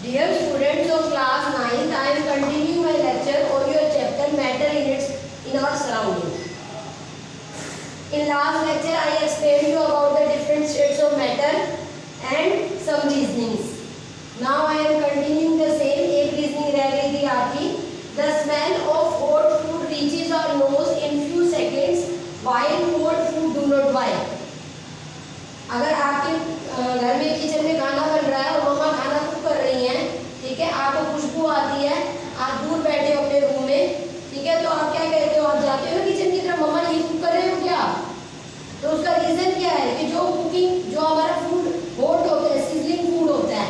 Dear students of class 9th, I am continuing my lecture on your chapter matter in our surrounding. In last lecture, I explained you about the different states of matter and some reasonings. Now I am continuing the same. एक reasoning रह गई थी आपकी. The smell of hot food reaches our nose in few seconds, while cold food do not while. अगर आपके घर में kitchen में खाना बन रहा है और मम्मा खाना कुक कर रही हैं, ठीक है, आपको खुशबू आती है, आप दूर बैठे हो अपने रूम में, ठीक है, तो आप क्या कहते हो, आप जाते हो ना किचन की तरफ, मम्मा ये कुक कर रहे हो क्या? तो उसका रीजन क्या है कि जो कुकिंग, जो हमारा फूड हॉट होता है, सिजलिंग फूड होता है,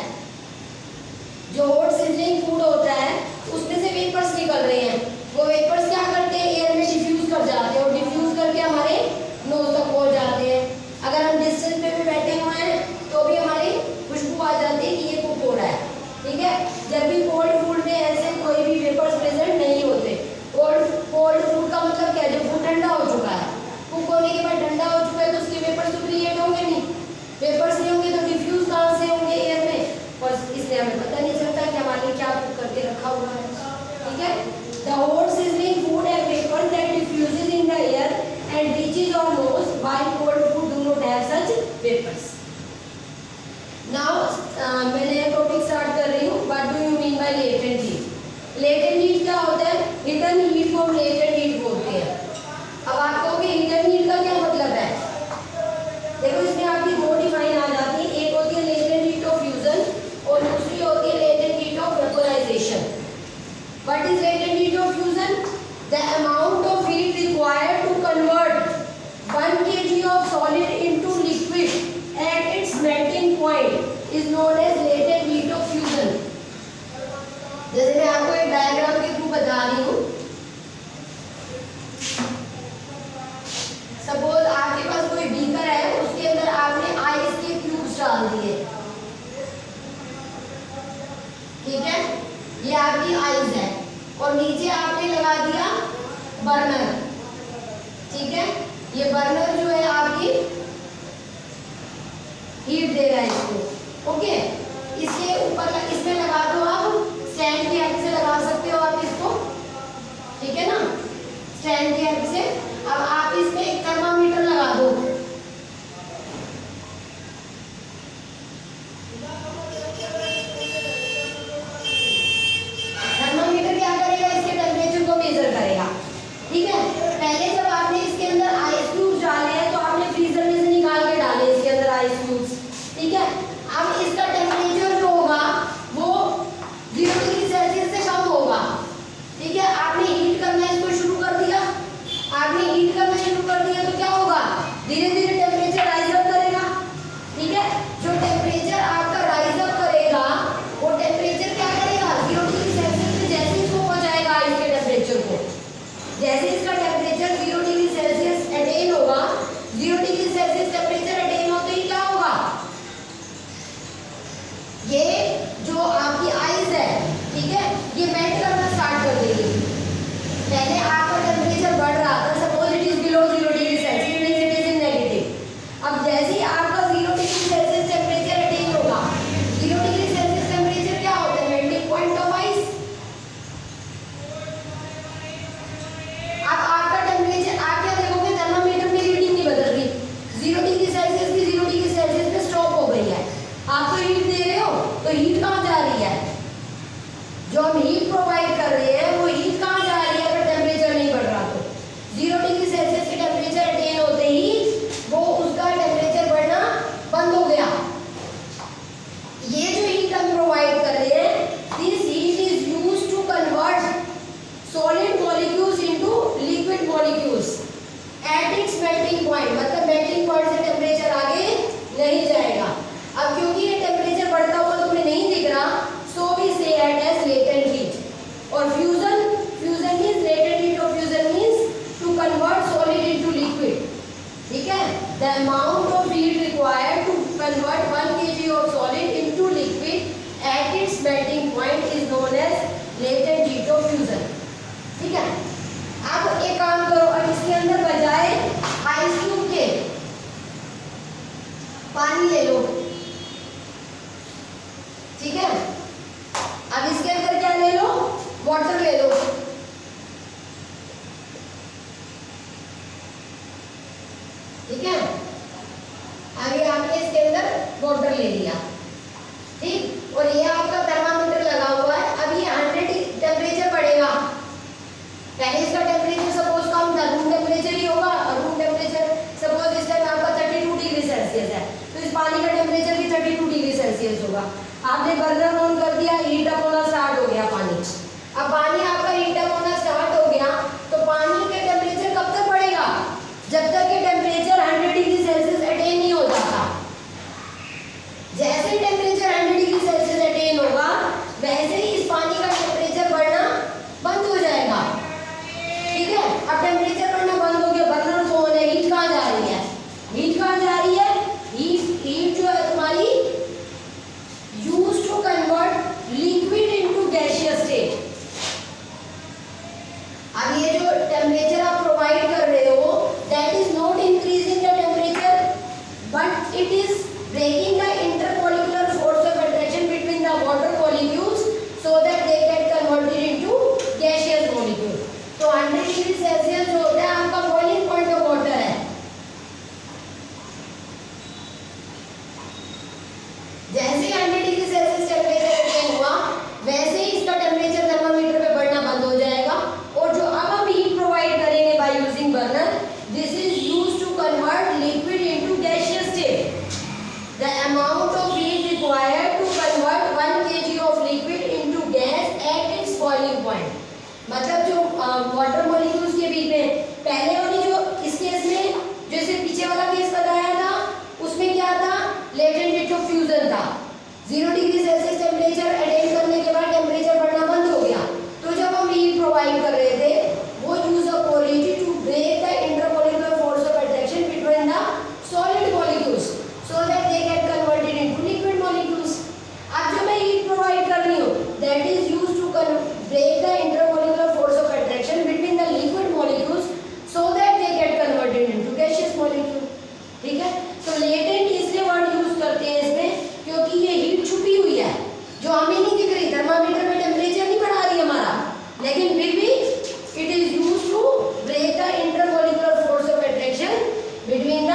जो हॉट सिजलिंग फूड होता है उसमें से वेपर्स निकल रहे हैं. वो वेपर्स क्या करते हैं, एयर में डिफ्यूज कर जाते हैं और डिफ्यूज करके हमारे नोज तक पहुंच जाते हैं. अगर हम डिस्टेंस पे भी बैठे हुए हैं तो भी हमारी खुशबू आ जाती है कि ये कुक हो रहा है. ठीक है, जब भी कोल्ड फूड में ऐसे कोई भी वेपर्स प्रेजेंट नहीं होते. कोल्ड फूड का मतलब क्या है, जो फूड ठंडा हो चुका है, कुक होने के बाद ठंडा हो चुका है, तो उसके वेपर्स तो क्रिएट होंगे नहीं. वेपर्स नहीं होंगे तो डिफ्यूज कहाँ से होंगे, एयर में, और इसलिए हमें पता नहीं चलता कि हमारे क्या कुक करके रखा हुआ है. ठीक है, the hot sizzling food have vapour that diffuses in the air and reaches our nose, while cold food do not have such vapors. Now मैंने टॉपिक स्टार्ट कर रही हूँ. What do you mean by latent heat? Latent heat क्या होता है? Hidden heat को हम latent heat बोलते हैं. अब आप कहोगे hidden heat का क्या मतलब है? देखो इसमें आपकी दो डिफाइन आ जाती है. एक होती है latent heat of fusion और दूसरी होती है latent heat of vaporization. What is latent heat of fusion? The amount of heat required to convert 1 kg of solid into liquid at its melting point is known as latent heat of fusion. जैसे मैं आपको एक diagram के through बता रही हूँ. Suppose आपके पास कोई बीकर है, उसके अंदर आपने आइस के क्यूब्स डाल दिए. ठीक है, ये आपकी आइस है और नीचे आपने लगा दिया बर्नर. ठीक है, ये बर्नर जो है आपकी हीट दे रहा है इसको. ओके, इसके ऊपर इसमें लगा दो आप स्टैंड की हेल्प से लगा सकते हो आप इसको. ठीक है ना, स्टैंड की हेल्प से. अब आप इसमें एक थर्मामीटर लगा दो. थर्मामीटर क्या करेगा, इसके टेम्परेचर को मेजर करेगा. ठीक है, पहले जब आपने इसके अंदर आइस क्यूब्स डाले हैं तो आपने फ्रीजर में से निकाल के डाले इसके अंदर आइस क्यूब्स. ठीक है, अब इसका टेम्परेचर जो होगा वो 0 डिग्री सेल्सियस से कम होगा. ठीक है, आपने हीट करना इसको शुरू कर दिया. आपने हीट करना शुरू कर दिया तो क्या होगा, धीरे धीरे टेम्परेचर राइज अप करेगा. ठीक है, जो टेम्परेचर आपका राइज अप करेगा वो टेम्परेचर क्या करेगा, 0 डिग्री सेल्सियस से जैसे इसको पहुंचाएगा इसके टेम्परेचर को, जैसे इसका टेम्परेचर 0 डिग्री सेल्सियस अटेन होगा, 0 डिग्री सेल्सियस टेम्परेचर अटेन होते ही क्या होगा, ये जो आपकी आइस है, ठीक है, ये मेल्ट करना स्टार्ट कर देगी. पहले आपका टेम्परेचर बढ़ रहा था, suppose it is below 0 degree Celsius, means it is in negative. अब जैसे ही आपका 0 डिग्री सेल्सियस टेम्परेचर अटेन होगा, 0 डिग्री सेल्सियस टेम्परेचर क्या होता है, मेल्टिंग पॉइंट ऑफ आइस. अब आपका टेम्परेचर, आप क्या देखोगे, थर्मामीटर में रीडिंग नहीं बदल रही, 0 डिग्री सेल्सियस की 0 डिग्री सेल्सियस पे स्टॉप हो गई है. आप तो हीट दे रहे हो, तो हीट कहाँ जा रही है, जो हम हीट प्रोवाइड कर रहे हैं वो हीट कहाँ जा रही है. अगर टेम्परेचर नहीं बढ़ रहा तो 0 डिग्री सेल्सियस के टेम्परेचर अटेन होते ही वो उसका टेम्परेचर बढ़ना बंद हो गया. ये जो हीट हम प्रोवाइड कर रहे हैं, this heat is used to convert solid molecules into liquid molecules at its melting point. मतलब melting point से टेम्परेचर आगे नहीं जाएगा. अब क्योंकि ये टेम्परेचर बढ़ता हुआ तुम्हें नहीं दिख रहा, so we say it as latent heat. और fusion means latent heat of fusion means to convert solid into liquid. ठीक है, the amount of heat required to convert 1 kg of solid into liquid at its melting point is known as latent heat of fusion. ठीक है, आप एक काम करो, अब इसके अंदर बजाय आइस क्यूब के पानी ले लो. ठीक है, वाटर ले लिया, ठीक। और ये आपका थर्मामीटर लगा हुआ है। अब ये 100 टेम्परेचर बढ़ेगा। पहले इसका टेम्परेचर सपोज कम था, रूम टेम्परेचर ही होगा। रूम टेम्परेचर सपोज इस टाइम आपका 32 डिग्री सेल्सियस है, तो इस पानी का टेम्परेचर भी 32 डिग्री सेल्सियस होगा। आपने बर्नर ऑन कर दिया, हीट अप होना स्टार्ट हो गया पानी। अब पानी आपका हीट अप होना स्टार्ट हो गया, तो पानी के टेम्परेचर कब तक बढ़ेगा? जब तक कि टेम्परेचर 100 डिग्री सेल्सियस अटेन नहीं हो जाता। जैसे ही टेम्परेचर 100 डिग्री सेल्सियस अटेन होगा, वैसे ही इस पानी का टेम्परेचर बढ़ना बंद हो जाएगा, ठीक है। अब टेम्परेचर बढ़ना बंद हो गया, बर्नर ऑन है, हीट कहाँ जा रही है? हीट कहाँ जा रही है? हीट जो है तुम्हारी used to convert liquid into gaseous state. अब ये जो टेम्परेचर आप प्रोवाइड कर रहे हो, that is not increasing the temperature, but it is breaking the intermolecular force of attraction between the water molecules so that they get converted into gaseous molecule. तो 100 degree Celsius जो होता है आपका boiling point of water है। जैसे ही 100 degree Celsius temperature attain हुआ, वैसे ही इसका टेम्परेचर थर्मामीटर पे बढ़ना बंद हो जाएगा। और जो अब हम हीट प्रोवाइड करेंगे by using burner, this is used to convert liquid into gaseous state. The amount of heat required to convert 1 kg of liquid into gas at its boiling point. मतलब जो वाटर मॉलिक्यूल्स के बीच में पहले वाली जो इस case में जैसे पीछे वाला केस बताया था, उसमें क्या था? लेटेंट हीट ऑफ फ्यूजन था। 0 डिग्री सेल्सियस टेम्परेचर अटेन करने के बाद टेम्परेचर बढ़ना बंद हो गया। तो जब हम हीट प्रोवाइड कर रहे थे, वो use of polarity to break the intermolecular force of attraction between the solid molecules so that they get converted into liquid molecules. अब जो मैं हीट प्रोवाइड कर रही हूँ, that is used to break the intermolecular force of attraction between the liquid molecules so that they get converted into gaseous molecule, ठीक है। तो latent इसलिए वर्ड यूज करते हैं इसमें, क्योंकि ये हीट छुपी हुई है जो हमें नहीं दिख रही। थर्मामीटर में टेम्परेचर नहीं बढ़ा रही हमारा, लेकिन फिर भी it is used to break the intermolecular force of attraction between the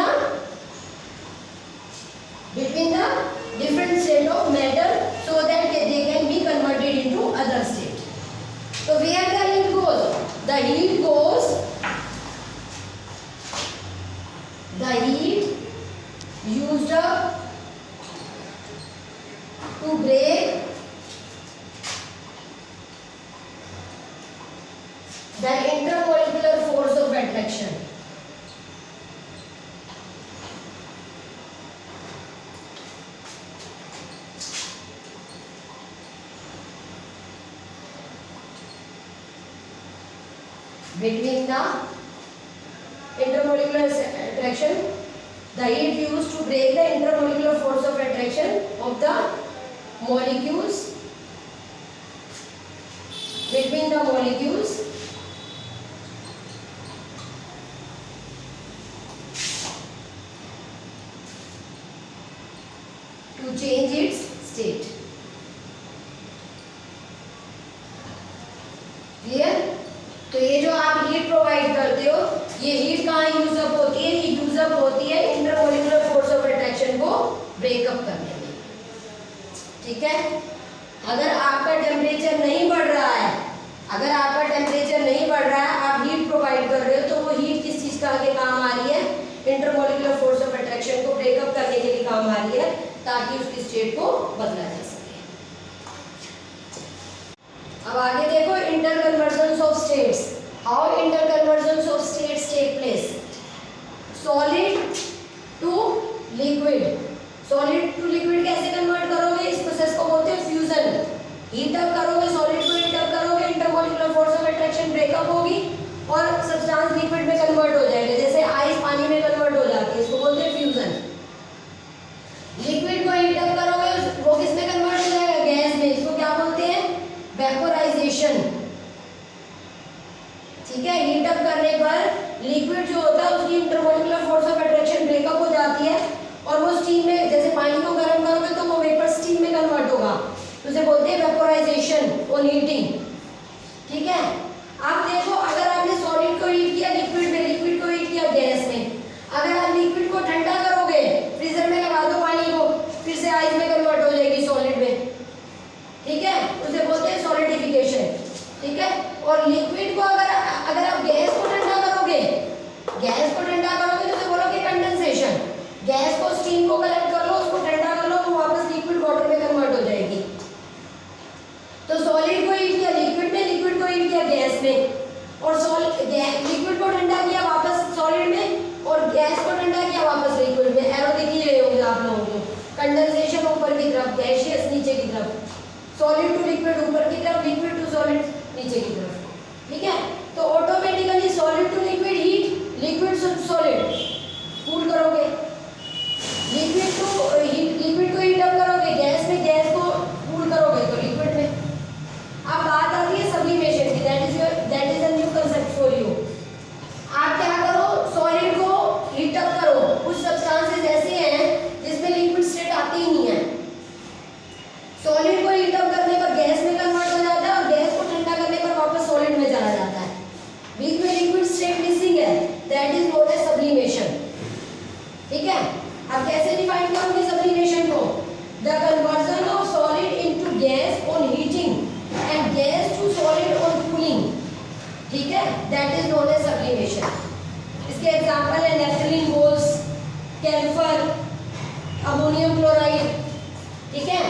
different state of matter so that they can be converted into other state. So where the heat goes? The heat used up to break the intermolecular force of attraction. Between the intermolecular attraction, the heat used to break the intermolecular force of attraction of the molecules between the molecules to change its state. Clear? तो ये जो आप heat provide करते हो, ये heat कहाँ use up होती है? ये यूज अप होती है इंटरमॉलिक्यूलर फोर्स ऑफ अट्रैक्शन को ब्रेकअप करने में, ठीक है। अगर आपका टेम्परेचर नहीं बढ़ रहा है, आप हीट प्रोवाइड कर रहे हो, तो वो हीट किस चीज का आगे काम आ रही है? इंटरमॉलिक्यूलर फोर्स ऑफ अट्रैक्शन को ब्रेकअप करने के लिए काम आ रही है, ताकि उसकी स्टेट को बदला जा सके। अब आगे देखो interconversion of states. How interconversion of states take place? Solid to liquid. Solid to liquid कैसे कन्वर्ट करोगे? इस प्रोसेस को बोलते हैं फ्यूजन। हीट अप करोगे, सॉलिड को हीट अप करोगे, intermolecular force of attraction break up होगी और सब्सटेंस लिक्विड में कन्वर्ट हो जाएगा। जैसे आइस पानी में कन्वर्ट हो जाती है, इसको बोलते हैं फ्यूजन। लिक्विड को हीट अप करोगे, वो किस में कन्वर्ट हो जाएगा? गैस में। इसको क्या बोलते हैं? वेपोराइजेशन, ठीक है। हीट अप करने पर लिक्विड जो होता है उसकी intermolecular force of attraction breakup हो जाती है और वो स्टीम में, जैसे पानी को गर्म करोगे तो वो वेपर स्टीम में कन्वर्ट होगा, तो उसे बोलते हैं वेपोराइजेशन और हीटिंग, ठीक है। आप देखो, अगर आपने सॉलिड को हीट किया लिक्विड में, लिक्विड को हीट किया गैस में, अगर आप लिक्विड को ठंडा करोगे, फ्रीजर में लगा दो पानी को, अब कैसे डिफाइन करोगे सब्लिमेशन को? The conversion of solid into gas on heating and gas to solid on cooling, ठीक है, that is known as sublimation. इसके एग्जांपल है नेफ्थलीन घोल्स, कैम्फर, अमोनियम क्लोराइड, ठीक है।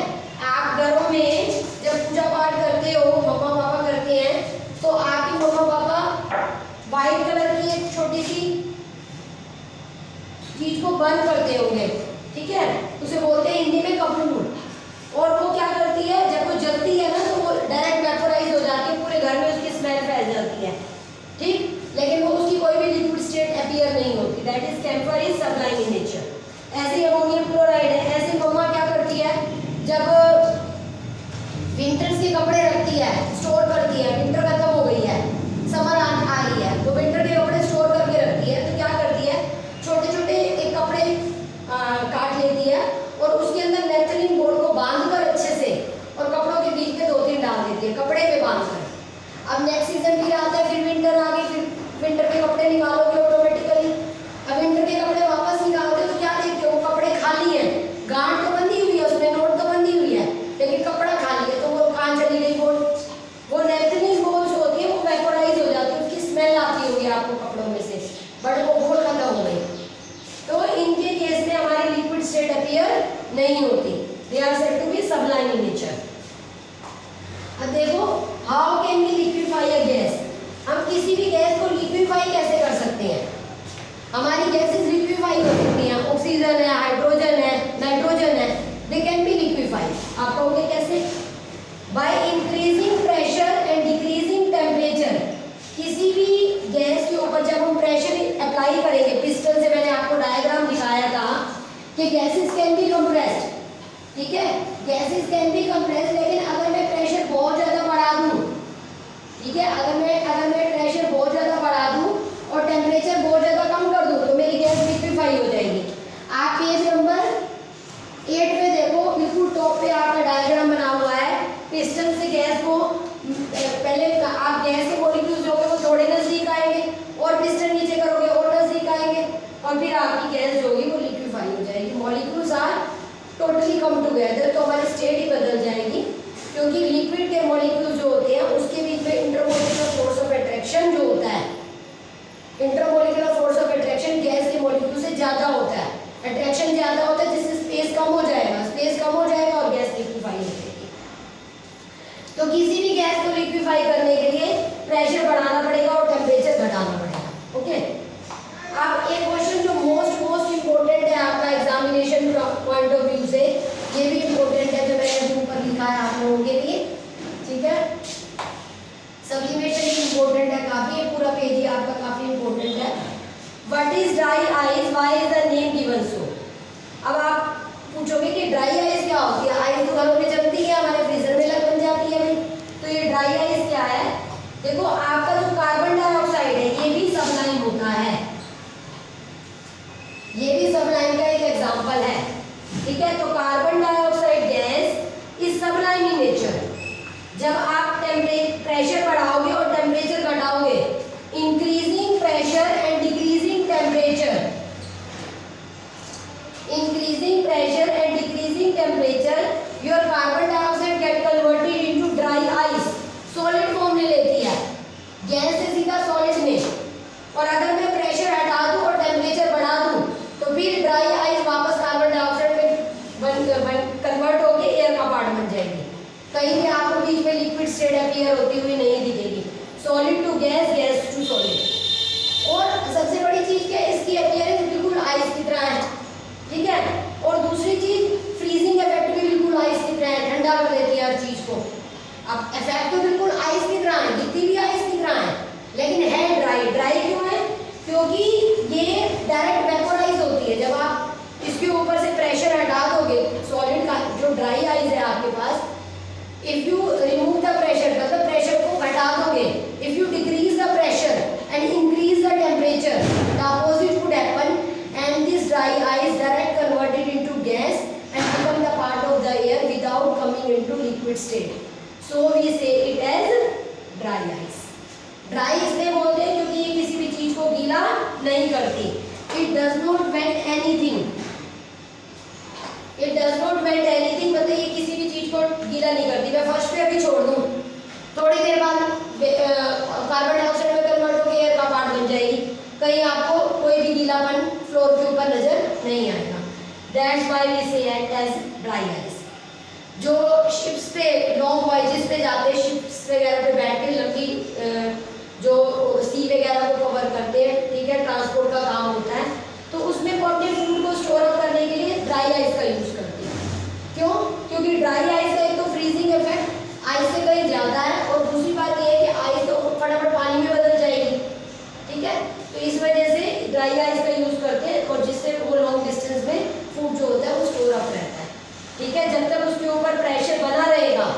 आप घरों में जब पूजा पाठ करते हो, मम्मा पापा करते हैं, तो आपके मम्मा पापा व्हाइट कलर की एक छोटी सी चीज को बर्न करते होंगे, ठीक है, उसे बोलते हैं हिंदी में कपूर। और वो क्या करती है, जब वो जलती है ना, तो वो डायरेक्ट वेपोराइज हो जाती है, पूरे घर में उसकी स्मेल फैल जाती है, ठीक, लेकिन वो उसकी कोई भी लिक्विड स्टेट अपीयर नहीं होती, that is camphor is sublime in nature. ऐसे अमोनियम क्लोराइड है। ऐसे मम्मा क्या करती है, जब विंटर्स के कपड़े रखती है, स्टोर करती है, विंटर खत्म हो गई है, समर आ रही है, तो विंटर के कपड़े स्टोर करके रखती है, तो क्या करती है, छोटे छोटे एक कपड़े काट लेती है और उसके अंदर नेफ्थलीन बोर्ड को बांधकर अच्छे से, और कपड़ों के बीच में 2-3 डाल देती है, कपड़े पे बांधकर। अब नेक्स्ट सीजन भी आता है, फिर विंटर आ गई, फिर विंटर के कपड़े निकालोगे ऑटोमेटिकली। अब विंटर के कपड़े वापस निकालोगे तो क्या देखते हो, कपड़े खाली है, गांठ तो बंधी हुई है, उसमें नोट तो बंधी हुई है, लेकिन कपड़ा खाली है, तो वो कहाँ चली गई बोर्ड? वो नेफ्थलीन बोर्ड जो होती है वो वेपोराइज हो जाती है, उसकी स्मेल आती होगी आपको कपड़ों में से, बट वो बोर्ड खत्म हो गई। तो इनके केस में हमारी लिक्विड स्टेट अपीयर नहीं होती, they are said to be sublime in nature. अब देखो, how can we liquefy a gas? हम किसी भी गैस को लिक्विफाई कैसे कर सकते हैं? हमारी गैसेस लिक्विफाई हो सकती हैं, ऑक्सीजन है, हाइड्रोजन है, नाइट्रोजन है, दे कैन बी लिक्विफाई। आप कहोगे कैसे? By increasing pressure and decreasing temperature. किसी भी गैस के ऊपर जब हम प्रेशर अप्लाई करेंगे, पिस्टन से मैंने आपको डायग्राम दिखाया था कि गैसेस कैन बी कंप्रेस्ड, ठीक है, गैसेस कैन बी कंप्रेस्ड, लेकिन अगर मैं प्रेशर बहुत ज़्यादा बढ़ा दूँ, ठीक है, अगर मैं प्रेशर बहुत ज़्यादा बढ़ा दूँ और टेम्परेचर बहुत ज़्यादा कम कर दूँ, तो मेरी गैस लिक्विफाई हो जाएगी। आप पेज नंबर 8 पे देखो, बिल्कुल टॉप पे आपका डायग्राम बना हुआ है। पिस्टन से गैस को पहले आप गैस के मॉलिक्यूल्स जो वो थोड़े नजदीक आएंगे, और पिस्टन नीचे करोगे और नजदीक आएंगे, और फिर आपकी गैस जो होगी वो लिक्विफाई हो जाएगी। Molecules are totally come together, तो हमारी स्टेट ही बदल जाएगी, क्योंकि लिक्विड के मॉलिक्यूल्स जो होते हैं उसके बीच में इंटरमोलिकुलर फोर्स ऑफ अट्रैक्शन जो होता है, intermolecular force of attraction gas के मॉलिक्यूल से ज्यादा होता है, अट्रैक्शन ज्यादा होता है, जिससे स्पेस कम हो जाएगा, स्पेस कम हो जाएगा और गैस लिक्विफाई हो जाएगी। तो किसी भी गैस को लिक्विफाई करने के लिए प्रेशर बढ़ाना पड़ेगा और टेम्परेचर घटाना पड़ेगा, ओके। अब एक क्वेश्चन जो मोस्ट इंपॉर्टेंट है आपका एग्जामिनेशन पॉइंट ऑफ व्यू से, ये भी इंपॉर्टेंट है, जो मैंने ऊपर लिखा है आप लोगों के लिए, ठीक है। सब्लिमेशन इंपॉर्टेंट है काफी, पूरा पेज ही आपका काफी इंपॉर्टेंट है। What is dry ice, why is the name given so? अब आप पूछोगे कि ड्राई आइस क्या होती है? आइस तो घरों में जमती है, हमारे फ्रीजर में लग बन जाती है भाई, तो ये ड्राई आइस क्या है? देखो, आपका जो कार्बन डाइऑक्साइड है ये भी सबलाइम होता है, ये भी सबलाइम का एक एग्जांपल है, ठीक है। तो carbon dioxide gas is sublime in nature. जब आप प्रेशर बढ़ाओगे और टेम्परेचर घटाओगे, increasing pressure and decreasing temperature, increasing pressure and decreasing temperature, your carbon dioxide get converted into dry ice, solid form ले लेती है, गैस से सीधा सॉलिड में। और अगर मैं प्रेशर हटा दूं और टेम्परेचर बढ़ा दूं, तो फिर ड्राई आइस वापस कार्बन डाइऑक्साइड में कन्वर्ट होकर एयर का पार्ट बन जाएगी। कहीं भी आपको बीच में लिक्विड स्टेट अपीयर होती हुई नहीं दिखेगी, solid to gas, gas to solid. और सबसे बड़ी चीज क्या है, इसकी अपीयरेंस बिल्कुल आइस की तरह है, ठीक है। और दूसरी चीज, फ्रीजिंग इफेक्ट भी बिल्कुल आइस की तरह है, ठंडा कर देती है हर चीज को। अब इफेक्ट तो बिल्कुल आइस की तरह है, दिखती भी आइस की तरह है, लेकिन है ड्राई। ड्राई क्यों है? क्योंकि ये डायरेक्ट वेपोराइज होती है। जब आप इसके ऊपर से प्रेशर हटा दोगे, सॉलिड का जो ड्राई आइस है आपके पास, if you remove the pressure, मतलब प्रेशर को घटा दोगे, if you decrease the pressure and increase the temperature, the opposite would happen and this dry ice direct converted into gas and become the part of the air without coming into liquid state, so we say it as dry ice. Dry इसलिए बोलते हैं क्योंकि ये किसी भी चीज को गीला नहीं करती, it does not wet anything, it does not melt anything, मतलब ये किसी भी चीज को गीला नहीं करती। मैं फर्स्ट पे अभी छोड़ दूं, थोड़ी देर बाद कार्बन डाइऑक्साइड में कन्वर्ट होकर एयर का पार्ट बन जाएगी, कहीं आपको कोई भी गीलापन फ्लोर के ऊपर नजर नहीं आएगा। That's why we say it as dry ice. जो शिप्स पे लॉन्ग वॉयजेस पे जाते हैं, शिप्स वगैरह पे बैठ के लंबी जो सी वगैरह को कवर करते हैं, ठीक है, ट्रांसपोर्ट का काम होता है, तो उसमें वो अपने फूड को स्टोर अप करने के लिए ड्राई आइस का यूज करते हैं। क्यों? क्योंकि ड्राई आइस का एक तो फ्रीजिंग इफेक्ट आइस से कहीं ज़्यादा है, और दूसरी बात ये है कि आइस तो फटाफट पानी में बदल जाएगी, ठीक है, तो इस वजह से ड्राई आइस का यूज करते हैं, और जिससे वो लॉन्ग डिस्टेंस में फूड जो होता है वो स्टोर अप रहता है, ठीक है। जब तक उसके ऊपर प्रेशर बना रहेगा